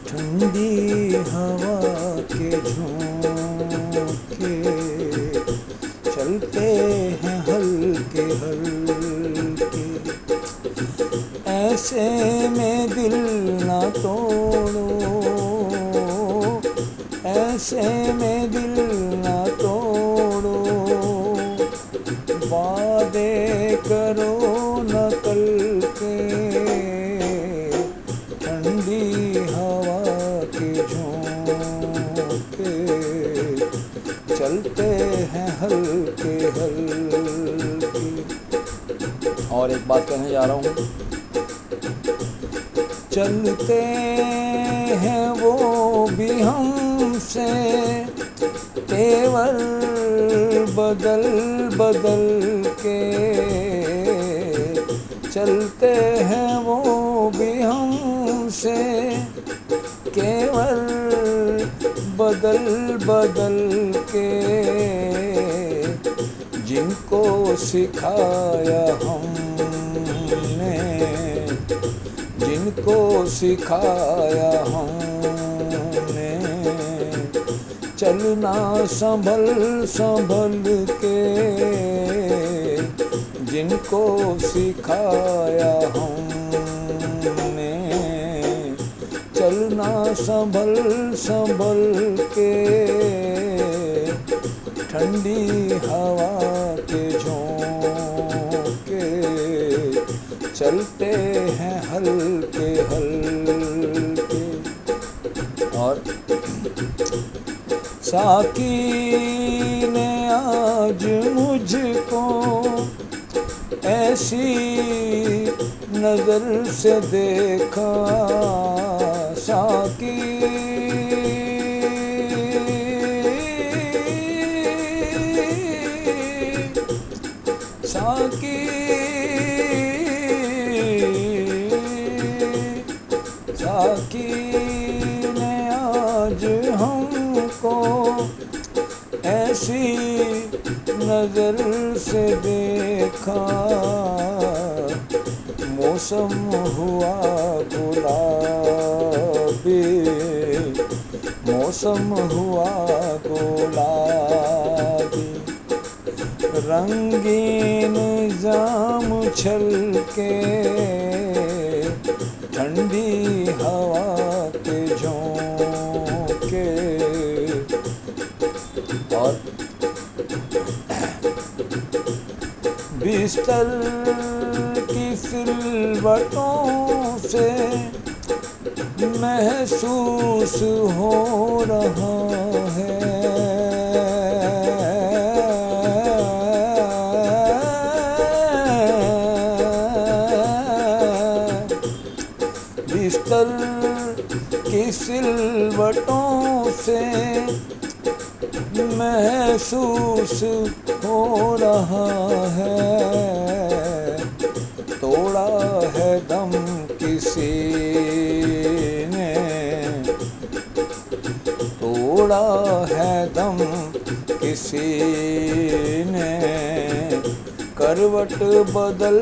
ठंडी हवा के झोंके चलते हैं हल्के हल्के, ऐसे में दिल ना तोड़ो, ऐसे में दिल ना तोड़ो, वादे करो न कल के, ठंडी हवा के झोंके चलते हैं हल्के हल्के। और एक बात कहने जा रहा हूँ, चलते हैं वो भी हमसे तेवर बदल बदल के, चलते हैं वो भी हमसे केवल बदल बदल के, जिनको सिखाया हमने, जिनको सिखाया हमने, चलना संभल संभल के, जिनको सिखाया हमने, चलना संभल संभल के, ठंडी हवा के झोंके चलते हैं हल्के हल्के। और साकी ने आज मुझको ऐसी नजर से देखा, साकी साकी साकी ने आज हमको ऐसी नजर से देखा, मौसम हुआ गुलाबी, मौसम हुआ गुलाबी, रंगीन जाम छलके ठंडी हवा के झोंके। और बिस्तर की सिलवटों से महसूस हो रहा है, बिस्तर की सिलवटों से महसूस हो रहा है, तोड़ा है दम किसी ने, तोड़ा है दम किसी ने, करवट बदल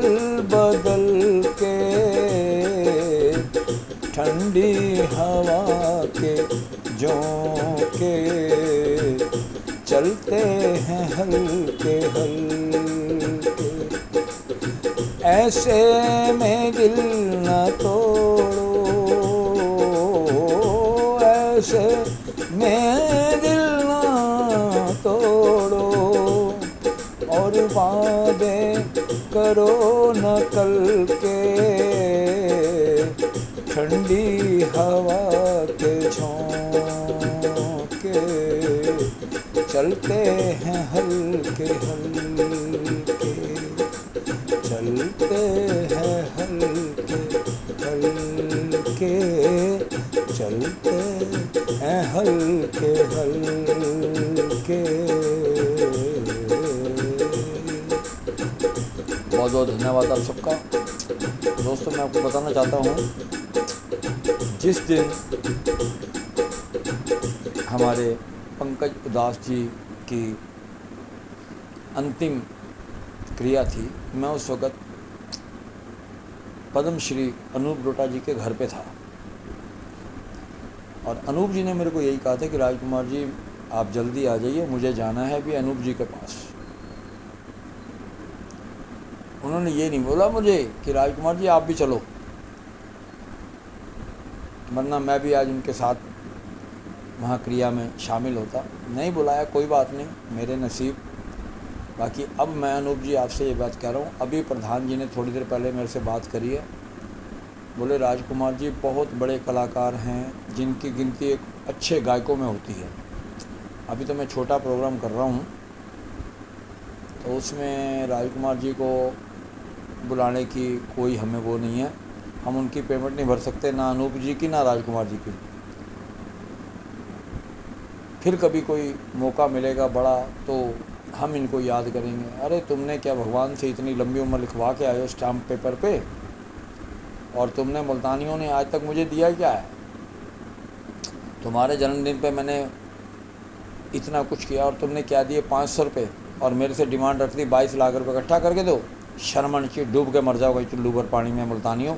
बदल के ठंडी हवा के झोंके चलते हैं हल्के हल्के, ऐसे में दिल न तोड़ो, ऐसे में दिल न तोड़ो, और वादे करो न कल के, ठंडी हवा के झोंके चलते हैं हल्के हल्के, चलते हैं हल्के हल्के, चलते हैं हल्के हल्के। बहुत बहुत धन्यवाद आप सबका। दोस्तों मैं आपको बताना चाहता हूँ, जिस दिन हमारे पंकज उदास जी की अंतिम क्रिया थी, मैं उस वक़्त पद्म श्री अनूप लोटा जी के घर पे था। और अनूप जी ने मेरे को यही कहा था कि राजकुमार जी आप जल्दी आ जाइए, मुझे जाना है अभी अनूप जी के पास। उन्होंने ये नहीं बोला मुझे कि राजकुमार जी आप भी चलो, वरना मैं भी आज उनके साथ वहाँ क्रिया में शामिल होता। नहीं बुलाया, कोई बात नहीं, मेरे नसीब। बाकी अब मैं अनूप जी आपसे ये बात कह रहा हूँ, अभी प्रधान जी ने थोड़ी देर पहले मेरे से बात करी है। बोले राजकुमार जी बहुत बड़े कलाकार हैं जिनकी गिनती एक अच्छे गायकों में होती है। अभी तो मैं छोटा प्रोग्राम कर रहा हूँ, तो उसमें राजकुमार जी को बुलाने की कोई हमें वो नहीं है, हम उनकी पेमेंट नहीं भर सकते, ना अनूप जी की ना राजकुमार जी की। फिर कभी कोई मौका मिलेगा बड़ा तो हम इनको याद करेंगे। अरे तुमने क्या भगवान से इतनी लंबी उम्र लिखवा के आए हो स्टाम्प पेपर पे, और तुमने मुल्तानियों ने आज तक मुझे दिया क्या है? तुम्हारे जन्मदिन पे मैंने इतना कुछ किया और तुमने क्या दिए? 500 रुपये, और मेरे से डिमांड रख दी 22 लाख रुपये इकट्ठा करके दो। शर्मन ची, डूब के मर जाओगे चुल्लू भर पानी में मुल्तानियों।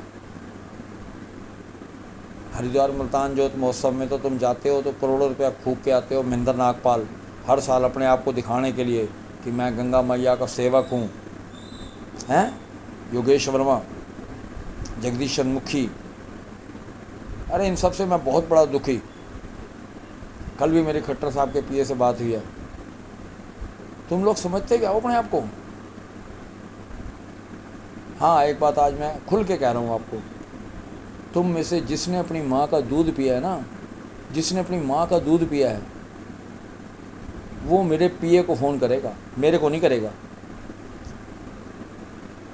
हरिद्वार मुल्तान जोत महोत्सव में तो तुम जाते हो तो करोड़ों रुपया फूंक के आते हो। महेंद्र नागपाल हर साल अपने आप को दिखाने के लिए कि मैं गंगा मैया का सेवक हूँ, हैं? योगेश वर्मा, जगदीश मुखी, अरे इन सब से मैं बहुत बड़ा दुखी। कल भी मेरे खट्टर साहब के पीए से बात हुई है। तुम लोग समझते क्या हो अपने आप को? हाँ, एक बात आज मैं खुल के कह रहा हूँ आपको, तुम में से जिसने अपनी माँ का दूध पिया है ना, जिसने अपनी माँ का दूध पिया है, वो मेरे पीए को फ़ोन करेगा, मेरे को नहीं करेगा।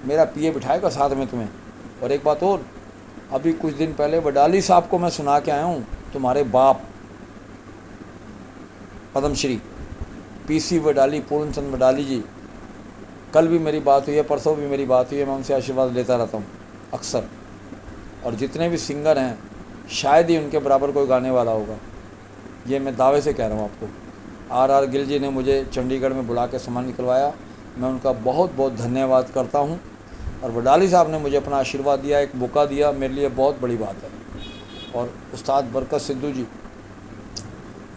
मेरा पीए बिठाएगा साथ में तुम्हें। और एक बात और, अभी कुछ दिन पहले वडाली साहब को मैं सुना के आया हूँ, तुम्हारे बाप पद्मश्री पीसी वडाली, पूर्ण चंद वडाली जी, कल भी मेरी बात हुई है, परसों भी मेरी बात हुई है, मैं उनसे आशीर्वाद लेता रहता हूँ अक्सर। और जितने भी सिंगर हैं शायद ही उनके बराबर कोई गाने वाला होगा, ये मैं दावे से कह रहा हूँ आपको। आर गिल जी ने मुझे चंडीगढ़ में बुला के सम्मानित करवाया, मैं उनका बहुत बहुत धन्यवाद करता हूँ। और वडाली साहब ने मुझे अपना आशीर्वाद दिया, एक मौका दिया, मेरे लिए बहुत बड़ी बात है। और उस्ताद बरकत सिद्धू जी,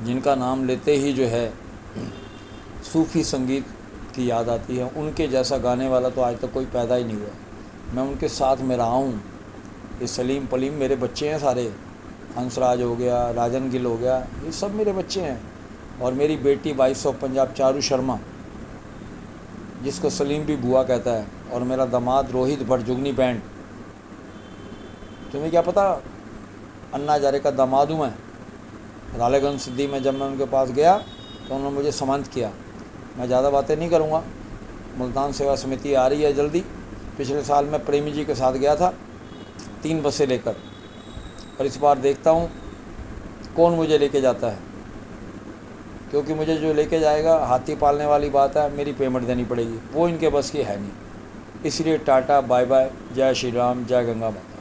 जिनका नाम लेते ही जो है सूफ़ी संगीत की याद आती है, उनके जैसा गाने वाला तो आज तक कोई पैदा ही नहीं हुआ। मैं उनके साथ में रहा हूँ। ये सलीम पलीम मेरे बच्चे हैं सारे, हंसराज हो गया, राजन गिल हो गया, ये सब मेरे बच्चे हैं। और मेरी बेटी 2200 पंजाब चारू शर्मा, जिसको सलीम भी बुआ कहता है, और मेरा दामाद रोहित भट्ट जुगनी बैंड। तुम्हें क्या पता, अन्ना हजारे का दामाद हूँ मैं। रालेगंज सिद्धि में जब मैं उनके पास गया तो उन्होंने मुझे सम्मानित किया। मैं ज़्यादा बातें नहीं करूँगा, मुल्तान सेवा समिति आ रही है जल्दी। पिछले साल मैं प्रेमी जी के साथ गया था 3 बसें लेकर, और इस बार देखता हूँ कौन मुझे लेके जाता है, क्योंकि मुझे जो लेके जाएगा हाथी पालने वाली बात है, मेरी पेमेंट देनी पड़ेगी, वो इनके बस की है नहीं। इसलिए टाटा बाय बाय, जय श्री राम, जय गंगा माता।